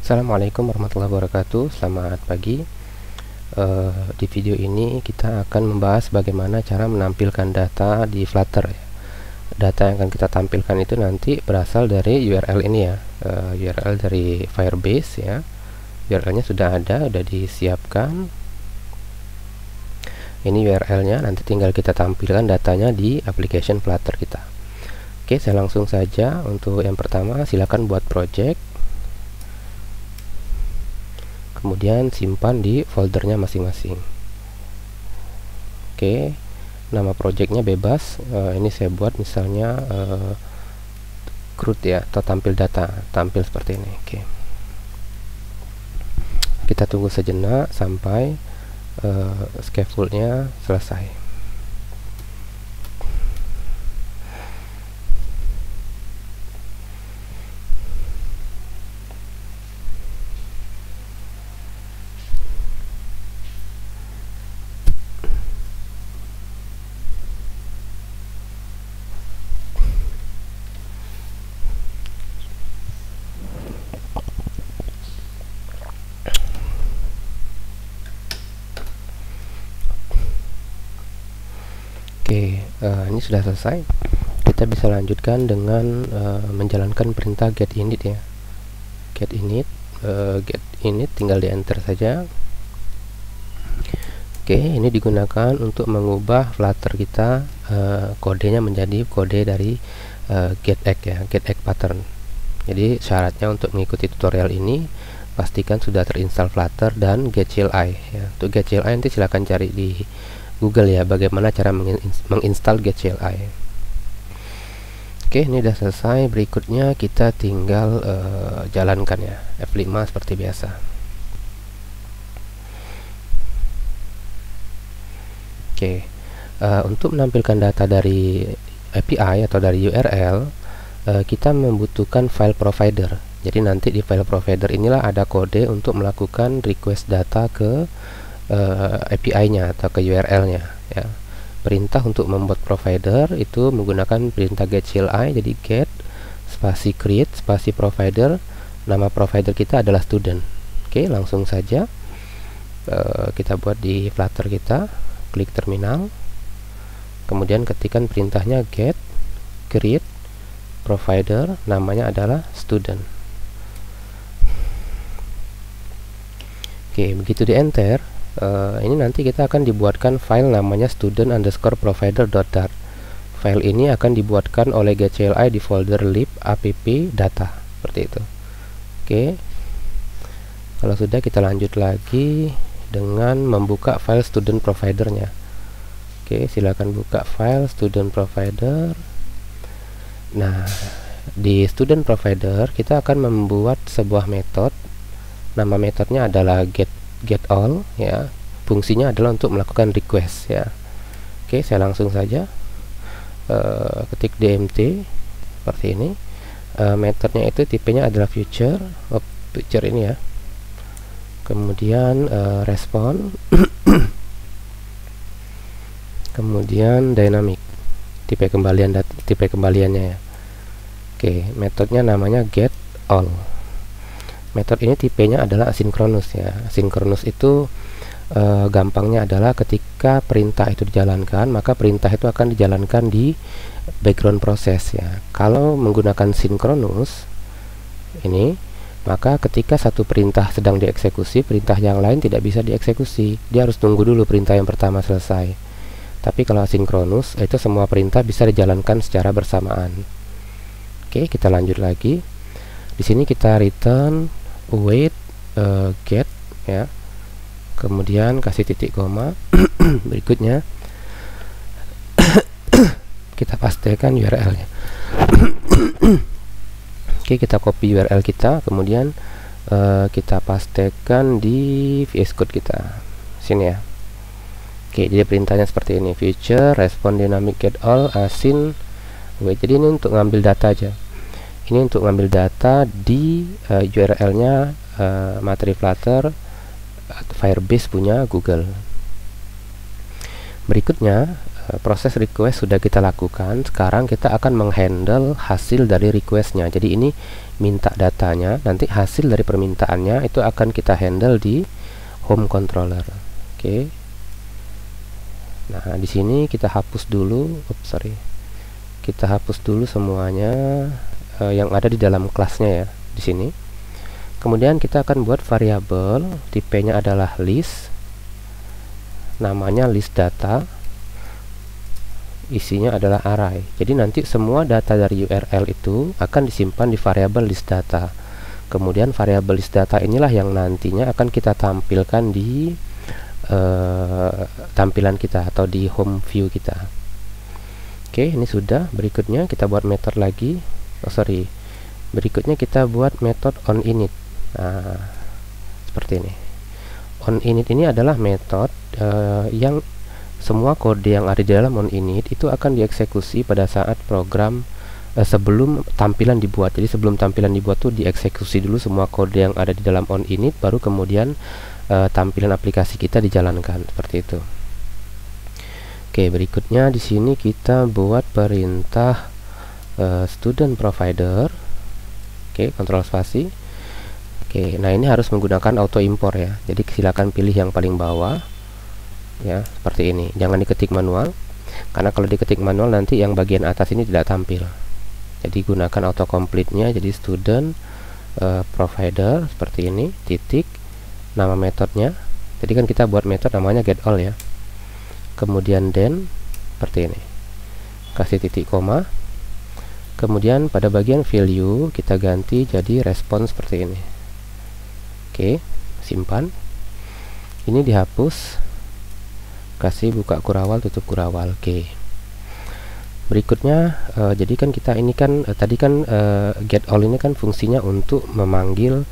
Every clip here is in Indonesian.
Assalamualaikum warahmatullahi wabarakatuh. Selamat pagi. Di video ini kita akan membahas bagaimana cara menampilkan data di Flutter. Data yang akan kita tampilkan itu nanti berasal dari URL ini ya, URL dari Firebase ya. URL-nya sudah ada, sudah disiapkan. Ini URL-nya, nanti tinggal kita tampilkan datanya di application Flutter kita. Oke, saya langsung saja. Untuk yang pertama, silakan buat project. Kemudian simpan di foldernya masing-masing. Oke, nama projectnya bebas. Ini saya buat misalnya CRUD ya, atau tampil data, tampil seperti ini. Oke, kita tunggu sejenak sampai scaffoldnya selesai. Oke, ini sudah selesai. Kita bisa lanjutkan dengan menjalankan perintah get init ya. Get init tinggal di enter saja. Oke, ini digunakan untuk mengubah Flutter kita kodenya menjadi kode dari getEgg ya, getEgg pattern. Jadi syaratnya untuk mengikuti tutorial ini pastikan sudah terinstall Flutter dan getCLI ya. Untuk getCLI nanti silahkan cari di Google ya, bagaimana cara menginstal getCLI. Oke, ini sudah selesai. Berikutnya kita tinggal jalankan ya, F5 seperti biasa. Oke, untuk menampilkan data dari API atau dari URL, kita membutuhkan file provider. Jadi nanti di file provider inilah ada kode untuk melakukan request data ke API-nya atau ke URL-nya ya. Perintah untuk membuat provider itu menggunakan perintah getCLI, jadi get spasi create spasi provider, nama provider kita adalah student. Oke, langsung saja kita buat di Flutter kita, klik terminal, kemudian ketikkan perintahnya get create provider, namanya adalah student. Oke, begitu di enter, ini nanti kita akan dibuatkan file namanya student_provider.dart. File ini akan dibuatkan oleh getCLI di folder lib app data seperti itu. Oke, kalau sudah kita lanjut lagi dengan membuka file student providernya. Oke, silakan buka file student provider. Nah, di student provider kita akan membuat sebuah metode. Nama metodenya adalah getAll ya. Fungsinya adalah untuk melakukan request ya. Oke, saya langsung saja ketik dmt seperti ini. Metodenya itu tipenya adalah future ini ya. Kemudian respon kemudian dynamic, tipe kembaliannya ya. Oke, metodenya namanya getAll. Metode ini tipenya adalah asinkronus ya. Asinkronus itu gampangnya adalah ketika perintah itu dijalankan, maka perintah itu akan dijalankan di background proses ya. Kalau menggunakan sinkronus ini, maka ketika satu perintah sedang dieksekusi, perintah yang lain tidak bisa dieksekusi. Dia harus tunggu dulu perintah yang pertama selesai. Tapi kalau asinkronus, itu semua perintah bisa dijalankan secara bersamaan. Oke, kita lanjut lagi. Di sini kita return await get ya, kemudian kasih titik koma. Berikutnya kita pastekan URL-nya. Oke, kita copy URL kita, kemudian kita pastekan di VS Code kita sini ya. Oke, jadi perintahnya seperti ini, future respond dynamic getAll asin wait. Jadi ini untuk ngambil data aja. Ini untuk ngambil data di URL-nya materi Flutter Firebase punya Google. Berikutnya proses request sudah kita lakukan. Sekarang kita akan menghandle hasil dari requestnya. Jadi ini minta datanya, nanti hasil dari permintaannya itu akan kita handle di home controller. Oke. Nah, di sini kita hapus dulu. Kita hapus dulu semuanya yang ada di dalam kelasnya ya di sini. Kemudian kita akan buat variabel, tipenya adalah list, namanya list data, isinya adalah array. Jadi nanti semua data dari URL itu akan disimpan di variabel list data. Kemudian variabel list data inilah yang nantinya akan kita tampilkan di tampilan kita atau di home view kita. Oke, ini sudah. Berikutnya kita buat metode lagi. Berikutnya kita buat metode onInit. Nah, seperti ini. OnInit ini adalah metode yang semua kode yang ada di dalam onInit itu akan dieksekusi pada saat program sebelum tampilan dibuat. Jadi sebelum tampilan dibuat tuh dieksekusi dulu semua kode yang ada di dalam onInit, baru kemudian tampilan aplikasi kita dijalankan seperti itu. Oke, berikutnya di sini kita buat perintah student provider. Oke, kontrol spasi. Oke, nah ini harus menggunakan auto import ya. Jadi silakan pilih yang paling bawah. Ya, seperti ini. Jangan diketik manual, karena kalau diketik manual nanti yang bagian atas ini tidak tampil. Jadi gunakan autocomplete-nya. Jadi student provider seperti ini, titik, nama metodenya. Jadi kan kita buat metode namanya getAll ya. Kemudian then seperti ini. Kasih titik koma. Kemudian pada bagian value kita ganti jadi respon seperti ini. Oke, simpan. Ini dihapus. Kasih buka kurawal, tutup kurawal. Oke. Berikutnya jadi kan kita ini kan tadi kan getAll ini kan fungsinya untuk memanggil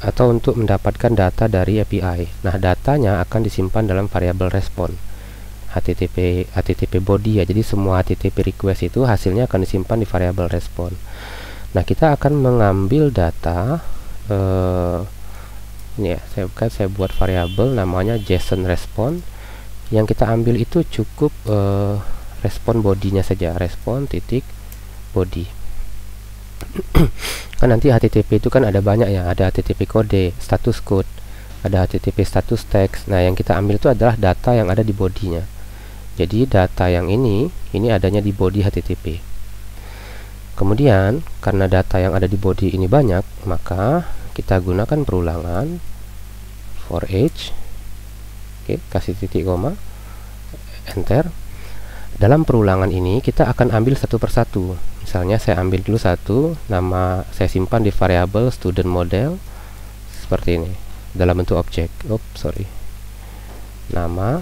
atau untuk mendapatkan data dari API. Nah, datanya akan disimpan dalam variabel respon HTTP body ya. Jadi semua HTTP request itu hasilnya akan disimpan di variabel respon. Nah, kita akan mengambil data ini ya, saya buat variabel namanya JSON respon. Yang kita ambil itu cukup respon bodinya saja, respon titik body. Kan nanti HTTP itu kan ada banyak ya, ada HTTP kode, status code, ada HTTP status text. Nah, yang kita ambil itu adalah data yang ada di bodinya. Jadi data yang ini adanya di body HTTP. Kemudian karena data yang ada di body ini banyak, maka kita gunakan perulangan for each. Oke, kasih titik koma, enter. Dalam perulangan ini kita akan ambil satu persatu. Misalnya saya ambil dulu satu, nama saya simpan di variabel student model seperti ini dalam bentuk objek. Nama,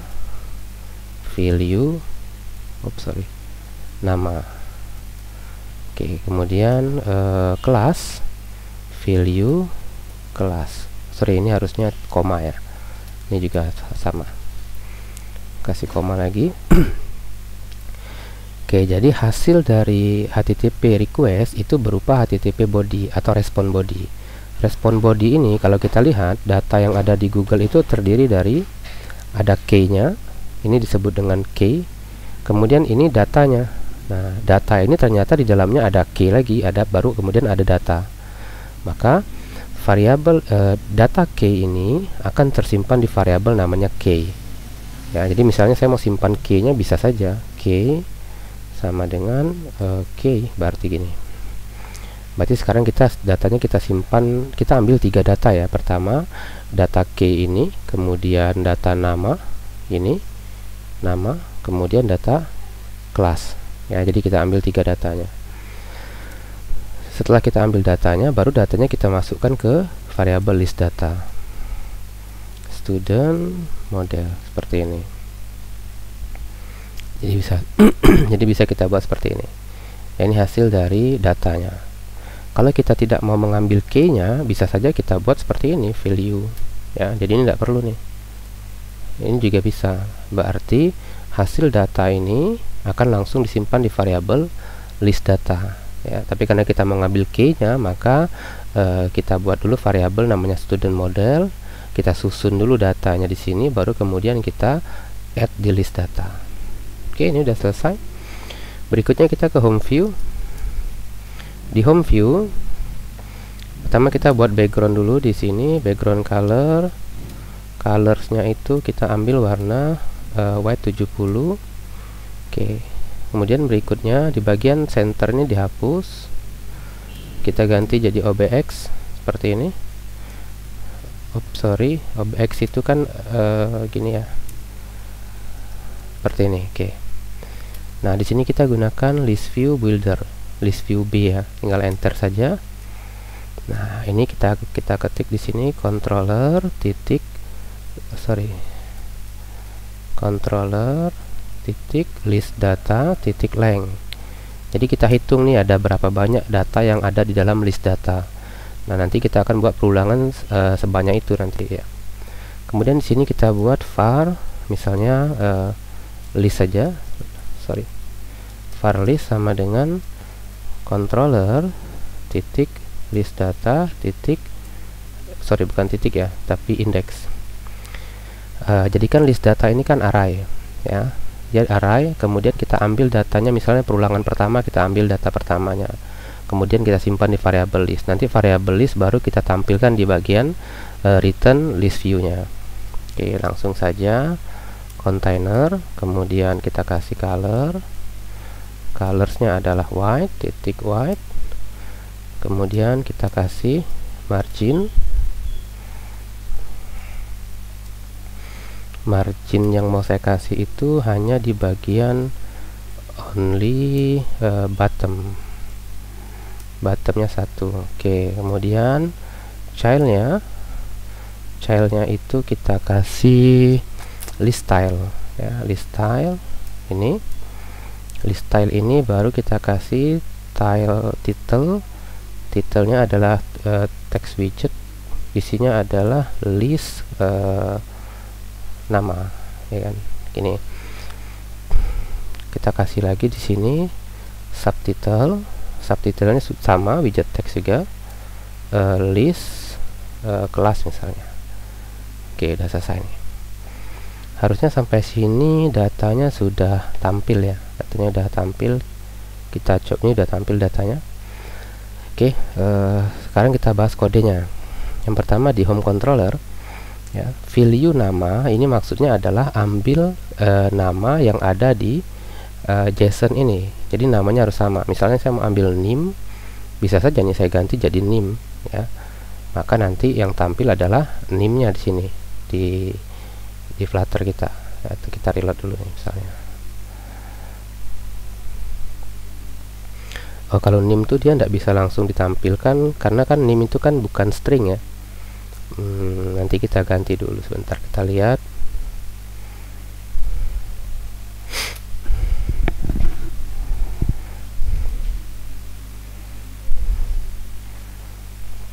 value, nama. Oke, kemudian kelas, value, kelas. Ini harusnya koma ya. Ini juga sama, kasih koma lagi. Oke, jadi hasil dari HTTP request itu berupa HTTP body atau respon body. Respon body ini kalau kita lihat data yang ada di Google itu terdiri dari ada key-nya, ini disebut dengan key. Kemudian ini datanya. Nah, data ini ternyata di dalamnya ada key lagi, ada baru kemudian ada data. Maka variabel data key ini akan tersimpan di variabel namanya key. Ya, jadi misalnya saya mau simpan key-nya bisa saja key sama dengan key, berarti gini. Berarti sekarang datanya kita simpan, kita ambil 3 data ya. Pertama data key ini, kemudian data nama ini, nama, kemudian data kelas. Ya, jadi kita ambil 3 datanya. Setelah kita ambil datanya, baru datanya kita masukkan ke variabel list data student model seperti ini. Jadi bisa jadi bisa kita buat seperti ini. Ini hasil dari datanya. Kalau kita tidak mau mengambil key-nya, bisa saja kita buat seperti ini, value ya. Jadi ini tidak perlu nih. Ini juga bisa. Berarti hasil data ini akan langsung disimpan di variabel list data. Ya, tapi karena kita mengambil key-nya, maka kita buat dulu variabel namanya student model. Kita susun dulu datanya di sini, baru kemudian kita add di list data. Oke, ini udah selesai. Berikutnya kita ke home view. Di home view pertama kita buat background dulu. Di sini background color, colorsnya itu kita ambil warna white 70. Oke, kemudian berikutnya di bagian center ini dihapus, kita ganti jadi OBX seperti ini. OBX itu kan gini ya, seperti ini. Oke, nah di sini kita gunakan list view builder, list view B ya, tinggal enter saja. Nah, ini kita ketik di sini controller titik list data titik length. Jadi kita hitung nih ada berapa banyak data yang ada di dalam list data. Nah, nanti kita akan buat perulangan sebanyak itu nanti ya. Kemudian di sini kita buat var, misalnya list saja, var list sama dengan controller titik list data titik bukan titik ya, tapi index. Jadikan list data ini kan array ya, jadi array. Kemudian kita ambil datanya, misalnya perulangan pertama kita ambil data pertamanya, kemudian kita simpan di variabel list. Nanti variabel list baru kita tampilkan di bagian return list view nya. Oke, langsung saja container, kemudian kita kasih colorsnya adalah white titik white. Kemudian kita kasih margin yang mau saya kasih itu hanya di bagian only bottomnya 1. Oke, kemudian childnya itu kita kasih list style ya, list style ini baru kita kasih titelnya adalah text widget, isinya adalah list nama ya kan. Gini, kita kasih lagi di sini subtitlenya sama, widget text juga, list kelas misalnya. Oke, udah selesai nih. Harusnya sampai sini datanya sudah tampil ya, datanya udah tampil. Kita coba, ini udah tampil datanya. Oke, sekarang kita bahas kodenya. Yang pertama di home controller ya, value nama ini maksudnya adalah ambil nama yang ada di JSON ini. Jadi namanya harus sama. Misalnya saya mau ambil name, bisa saja nih saya ganti jadi name ya. Maka nanti yang tampil adalah name-nya di sini di Flutter kita. Ya, kita reload dulu nih misalnya. Oh, kalau name itu dia tidak bisa langsung ditampilkan karena kan name itu kan bukan string ya. Nanti kita ganti dulu sebentar, kita lihat.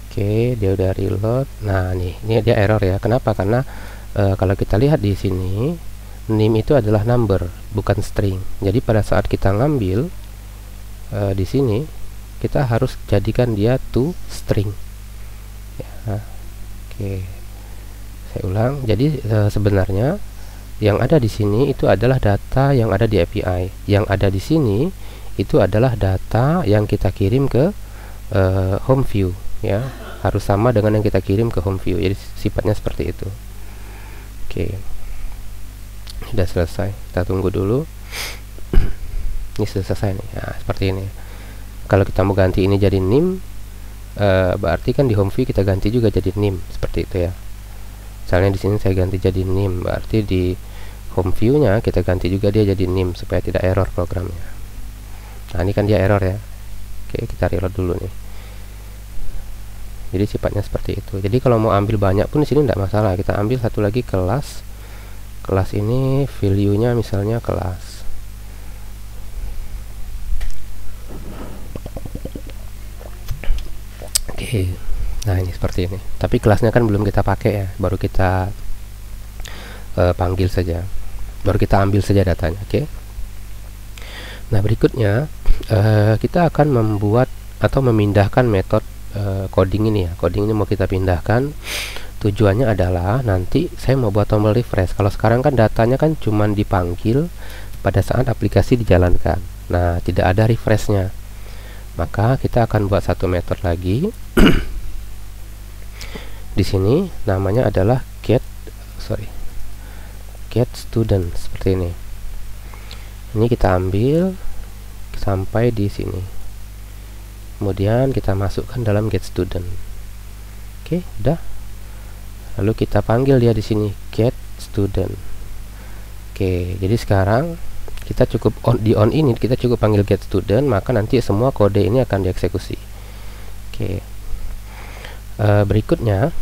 Oke, dia udah reload. Nah, ini dia error ya. Kenapa? Karena kalau kita lihat di sini name itu adalah number, bukan string. Jadi pada saat kita ngambil di sini kita harus jadikan dia to string ya. Oke, saya ulang. Jadi sebenarnya yang ada di sini itu adalah data yang ada di API. Yang ada di sini itu adalah data yang kita kirim ke home view ya, harus sama dengan yang kita kirim ke home view. Jadi sifatnya seperti itu. Oke, sudah selesai. Kita tunggu dulu. Ini sudah selesai nih. Nah, seperti ini. Kalau kita mau ganti ini jadi name, berarti kan di home view kita ganti juga jadi name seperti itu ya. Misalnya di sini saya ganti jadi name, berarti di home view-nya kita ganti juga dia jadi name supaya tidak error programnya. Nah, ini kan dia error ya. Oke, kita reload dulu nih. Jadi sifatnya seperti itu. Jadi kalau mau ambil banyak pun di sini tidak masalah. Kita ambil satu lagi kelas. Kelas ini value-nya misalnya kelas. Oke, nah ini seperti ini. Tapi kelasnya kan belum kita pakai ya, baru kita panggil saja, baru kita ambil saja datanya. Oke. Nah berikutnya kita akan membuat atau memindahkan metode coding ini ya. Coding ini mau kita pindahkan. Tujuannya adalah nanti saya mau buat tombol refresh. Kalau sekarang kan datanya kan cuman dipanggil, pada saat aplikasi dijalankan. Nah, tidak ada refreshnya. Maka kita akan buat satu metode lagi. Di sini namanya adalah get student, seperti ini. Ini kita ambil sampai di sini. Kemudian kita masukkan dalam get student. Oke, udah. Lalu kita panggil dia di sini get student. Oke, jadi sekarang kita cukup di on ini kita cukup panggil get student, maka nanti semua kode ini akan dieksekusi. Oke. Berikutnya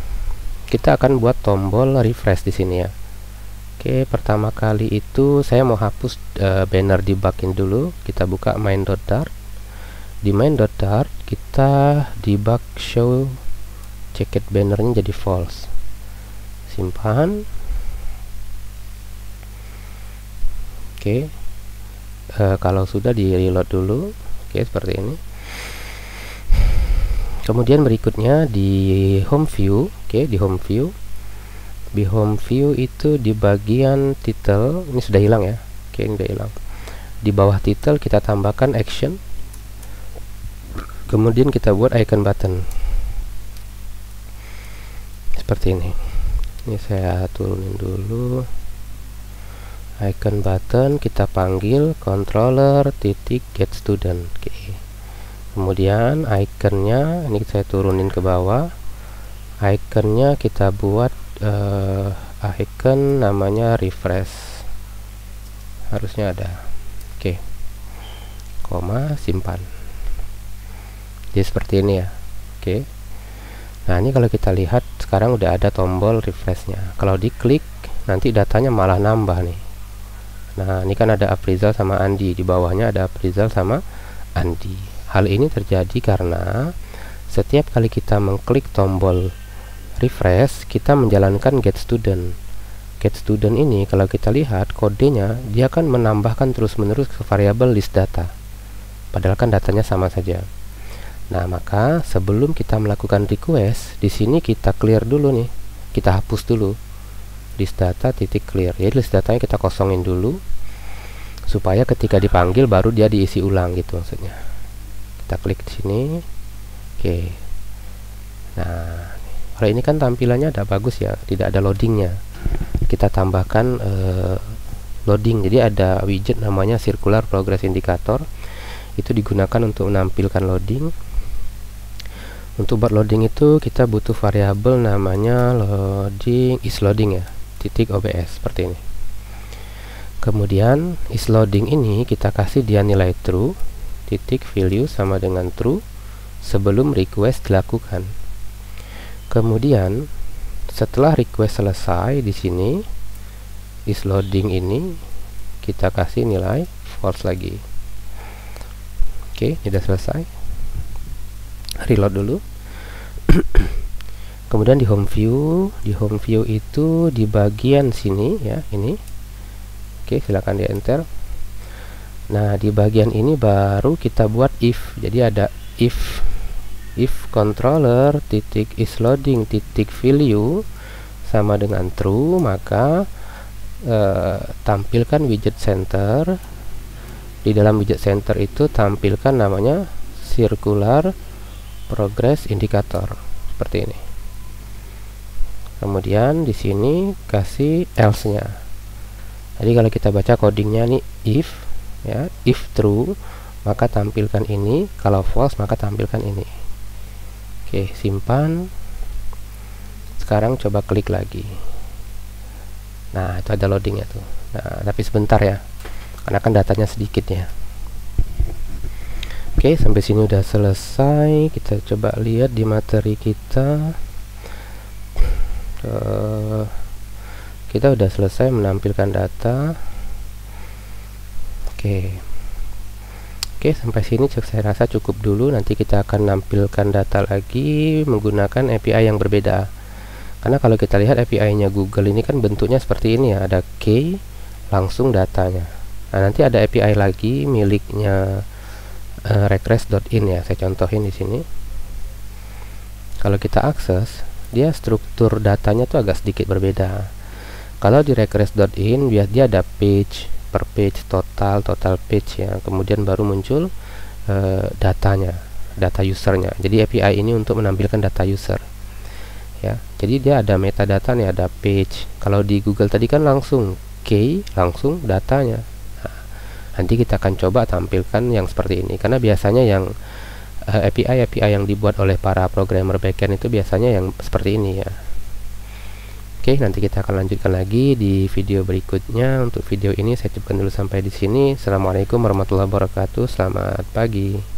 kita akan buat tombol refresh di sini ya. Oke, pertama kali itu saya mau hapus banner debugin dulu. Kita buka main.dart. Di main.dart kita debug show checked bannernya jadi false. Simpan. Oke. Kalau sudah di reload dulu. Oke, seperti ini. Kemudian berikutnya di home view. Oke, di home view. Di home view itu di bagian title ini sudah hilang ya. Oke, ini sudah hilang. Di bawah title kita tambahkan action. Kemudian kita buat icon button seperti ini. Ini saya turunin dulu. Icon button kita panggil controller titik get student. Oke. Kemudian iconnya ini saya turunin ke bawah. Iconnya kita buat icon namanya refresh, harusnya ada. Oke, koma, simpan. Jadi seperti ini ya. Oke, nah ini kalau kita lihat sekarang udah ada tombol refreshnya. Kalau diklik nanti datanya malah nambah nih. Nah, ini kan ada Aprizal sama Andi, di bawahnya ada Aprizal sama Andi. Hal ini terjadi karena setiap kali kita mengklik tombol refresh, kita menjalankan get student. Get student ini kalau kita lihat kodenya, dia akan menambahkan terus-menerus ke variabel list data. Padahal kan datanya sama saja. Nah, maka sebelum kita melakukan request, di sini kita clear dulu nih. Kita hapus dulu list data titik clear. Jadi list datanya kita kosongin dulu supaya ketika dipanggil baru dia diisi ulang gitu maksudnya. Kita klik di sini. Oke. Nah, kalau ini kan tampilannya ada bagus ya, tidak ada loadingnya. Kita tambahkan loading. Jadi ada widget namanya circular progress indicator. Itu digunakan untuk menampilkan loading. Untuk buat loading itu kita butuh variabel namanya loading isLoading ya, titik obs seperti ini. Kemudian isLoading ini kita kasih dia nilai true, titik value sama dengan true sebelum request dilakukan. Kemudian setelah request selesai di sini isLoading ini kita kasih nilai false lagi. Oke, sudah selesai. Reload dulu. Kemudian di home view itu di bagian sini ya, ini. Oke, silakan di enter. Nah, di bagian ini baru kita buat if. Jadi ada if controller titik isLoading titik value sama dengan true, maka tampilkan widget center. Di dalam widget center itu tampilkan namanya circular progress indicator seperti ini. Kemudian di sini kasih else-nya. Jadi kalau kita baca codingnya nih if ya, if true maka tampilkan ini, kalau false maka tampilkan ini. Oke, simpan. Sekarang coba klik lagi. Nah, itu ada loadingnya tuh. Nah, tapi sebentar ya, karena kan datanya sedikit ya. Oke, sampai sini udah selesai. Kita coba lihat di materi kita. Kita udah selesai menampilkan data. Oke, sampai sini saya rasa cukup dulu. Nanti kita akan nampilkan data lagi menggunakan API yang berbeda. Karena kalau kita lihat API-nya Google ini kan bentuknya seperti ini ya, ada key langsung datanya. Nah, nanti ada API lagi miliknya regress.in ya, saya contohin di sini. Kalau kita akses, dia struktur datanya tuh agak sedikit berbeda. Kalau di regress.in dia ada page, per page, total page ya, kemudian baru muncul datanya, data usernya. Jadi API ini untuk menampilkan data user ya. Jadi dia ada metadata nih, ada page. Kalau di Google tadi kan langsung key, langsung datanya. Nah, nanti kita akan coba tampilkan yang seperti ini, karena biasanya yang API yang dibuat oleh para programmer backend itu biasanya yang seperti ini ya. Oke, nanti kita akan lanjutkan lagi di video berikutnya. Untuk video ini saya cukupkan dulu sampai di sini. Assalamualaikum warahmatullahi wabarakatuh. Selamat pagi.